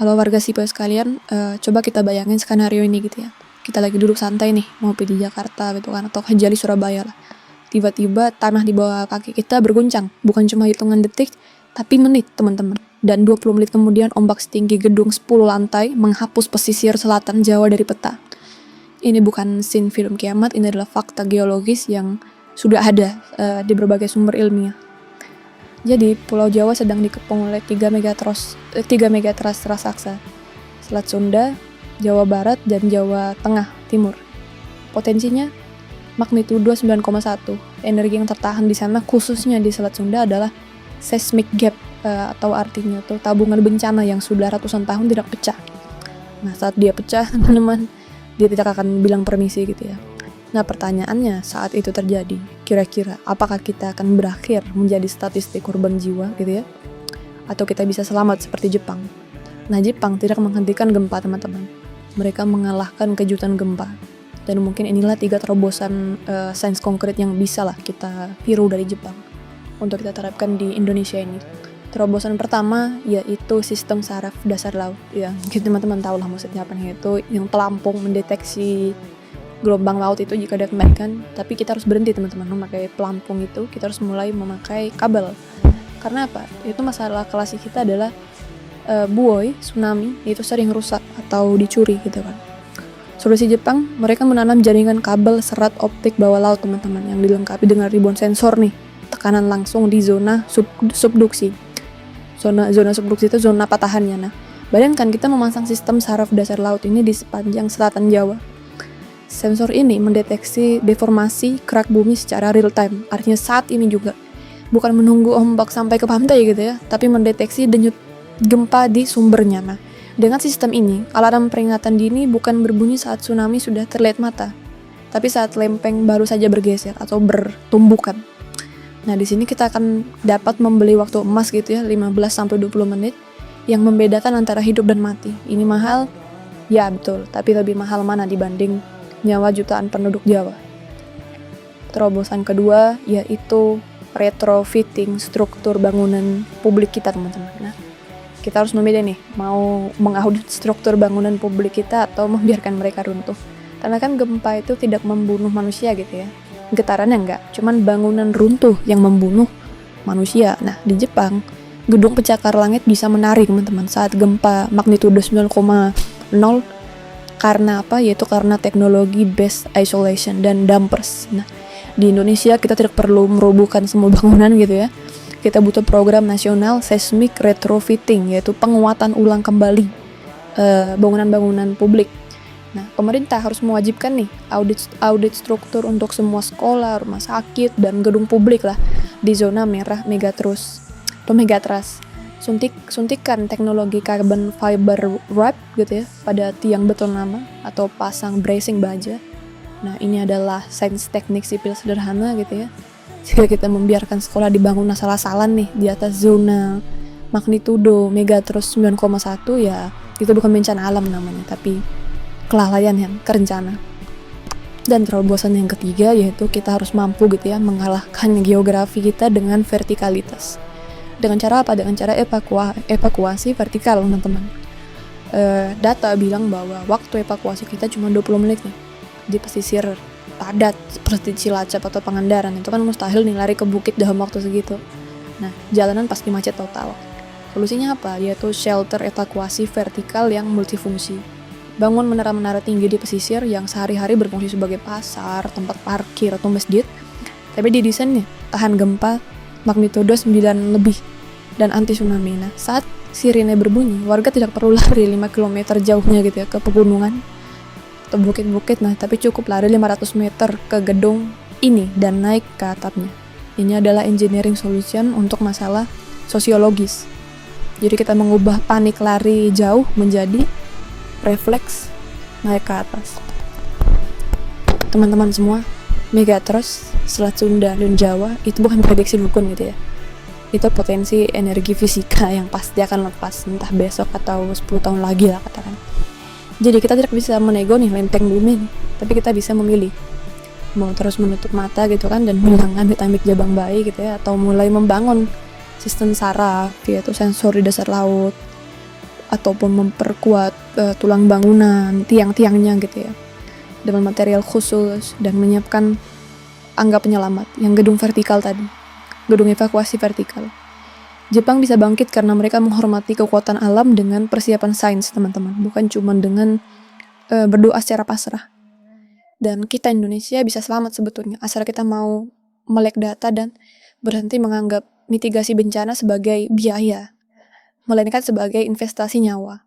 Kalau warga sipil sekalian, coba kita bayangin skenario ini gitu ya. Kita lagi duduk santai nih, ngopi di Jakarta gitu kan, atau Kejali Surabaya lah. Tiba-tiba tanah di bawah kaki kita berguncang, bukan cuma hitungan detik, tapi menit teman-teman. Dan 20 menit kemudian ombak setinggi gedung 10 lantai menghapus pesisir selatan Jawa dari peta. Ini bukan scene film kiamat, ini adalah fakta geologis yang sudah ada di berbagai sumber ilmiah. Jadi Pulau Jawa sedang dikepung oleh 3 megatrust raksasa, Selat Sunda, Jawa Barat, dan Jawa Tengah Timur. Potensinya magnitudo 9,1. Energi yang tertahan di sana khususnya di Selat Sunda adalah seismic gap, atau artinya tuh tabungan bencana yang sudah ratusan tahun tidak pecah. Nah, saat dia pecah, teman-teman, dia tidak akan bilang permisi gitu ya. Nah, pertanyaannya saat itu terjadi, kira-kira apakah kita akan berakhir menjadi statistik korban jiwa gitu ya? Atau kita bisa selamat seperti Jepang? Nah, Jepang tidak menghentikan gempa, teman-teman. Mereka mengalahkan kejutan gempa. Dan mungkin inilah 3 terobosan sains konkret yang bisa lah kita tiru dari Jepang untuk kita terapkan di Indonesia ini. Terobosan pertama yaitu sistem saraf dasar laut. Ya, mungkin teman-teman tahu lah maksudnya apa nih, itu yang pelampung mendeteksi gelombang laut itu jika dikembalikan, tapi kita harus berhenti teman-teman memakai pelampung itu, kita harus mulai memakai kabel. Karena apa? Itu masalah klasik kita adalah buoy, tsunami, itu sering rusak atau dicuri gitu kan. Solusi Jepang, mereka menanam jaringan kabel serat optik bawah laut teman-teman yang dilengkapi dengan ribuan sensor nih, tekanan langsung di zona subduksi. Zona subduksi itu zona patahannya. Nah, bayangkan kita memasang sistem saraf dasar laut ini di sepanjang selatan Jawa. Sensor ini mendeteksi deformasi kerak bumi secara real time. Artinya saat ini juga. Bukan menunggu ombak sampai ke pantai gitu ya, tapi mendeteksi denyut gempa di sumbernya. Nah, dengan sistem ini, alarm peringatan dini bukan berbunyi saat tsunami sudah terlihat mata, tapi saat lempeng baru saja bergeser atau bertumbukan. Nah, di sini kita akan dapat membeli waktu emas gitu ya, 15-20 menit yang membedakan antara hidup dan mati. Ini mahal? Ya, betul, tapi lebih mahal mana dibanding nyawa jutaan penduduk Jawa. Terobosan kedua yaitu retrofitting struktur bangunan publik kita, teman-teman. Nah, kita harus memilih nih, mau mengaudit struktur bangunan publik kita atau membiarkan mereka runtuh. Karena kan gempa itu tidak membunuh manusia gitu ya. Getarannya enggak, cuman bangunan runtuh yang membunuh manusia. Nah, di Jepang, gedung pencakar langit bisa menari, teman-teman, saat gempa magnitudo 9,0. Karena apa? Yaitu karena teknologi base isolation dan dampers. Nah, di Indonesia kita tidak perlu merobohkan semua bangunan gitu ya. Kita butuh program nasional seismic retrofitting, yaitu penguatan ulang kembali bangunan-bangunan publik. Nah, pemerintah harus mewajibkan nih audit struktur untuk semua sekolah, rumah sakit, dan gedung publik lah di zona merah megatrust. Suntikan teknologi carbon fiber wrap gitu ya pada tiang beton lama atau pasang bracing baja. Nah, ini adalah sains teknik sipil sederhana gitu ya. Jika kita membiarkan sekolah dibangun asal-asalan nih di atas zona magnitudo megatrust 9,1, ya itu bukan bencana alam namanya, tapi kelalaian yang kerencana. Dan terobosan yang ketiga yaitu kita harus mampu gitu ya mengalahkan geografi kita dengan vertikalitas. Dengan cara apa? Dengan cara evakuasi vertikal, teman-teman. Data bilang bahwa waktu evakuasi kita cuma 20 menit nih. Di pesisir padat seperti Cilacap atau Pangandaran, itu kan mustahil nih lari ke bukit dalam waktu segitu. Nah, jalanan pasti macet total. Solusinya apa? Yaitu shelter evakuasi vertikal yang multifungsi. Bangun menara-menara tinggi di pesisir yang sehari-hari berfungsi sebagai pasar, tempat parkir, atau masjid, tapi didesain nih tahan gempa magnitudo 9 lebih dan anti tsunami. Nah, saat sirine berbunyi, warga tidak perlu lari 5 km jauhnya gitu ya ke pegunungan atau bukit-bukit, nah tapi cukup lari 500 meter ke gedung ini dan naik ke atapnya. Ini adalah engineering solution untuk masalah sosiologis. Jadi kita mengubah panik lari jauh menjadi refleks naik ke atas. Teman-teman semua, megatrust, Selat Sunda, dan Jawa itu bukan prediksi dukun gitu ya. Itu potensi energi fisika yang pasti akan lepas entah besok atau 10 tahun lagi lah katakan. Jadi kita tidak bisa menego nih lempeng bumi nih, tapi kita bisa memilih mau terus menutup mata gitu kan dan bilang amit-amit jabang bayi gitu ya, atau mulai membangun sistem saraf yaitu sensor di dasar laut, ataupun memperkuat tulang bangunan, tiang-tiangnya gitu ya, dengan material khusus, dan menyiapkan anggap penyelamat yang gedung vertikal tadi, gedung evakuasi vertikal. Jepang bisa bangkit karena mereka menghormati kekuatan alam dengan persiapan sains, teman-teman, bukan cuma dengan berdoa secara pasrah. Dan kita Indonesia bisa selamat sebetulnya asal kita mau melek data dan berhenti menganggap mitigasi bencana sebagai biaya, melainkan sebagai investasi nyawa.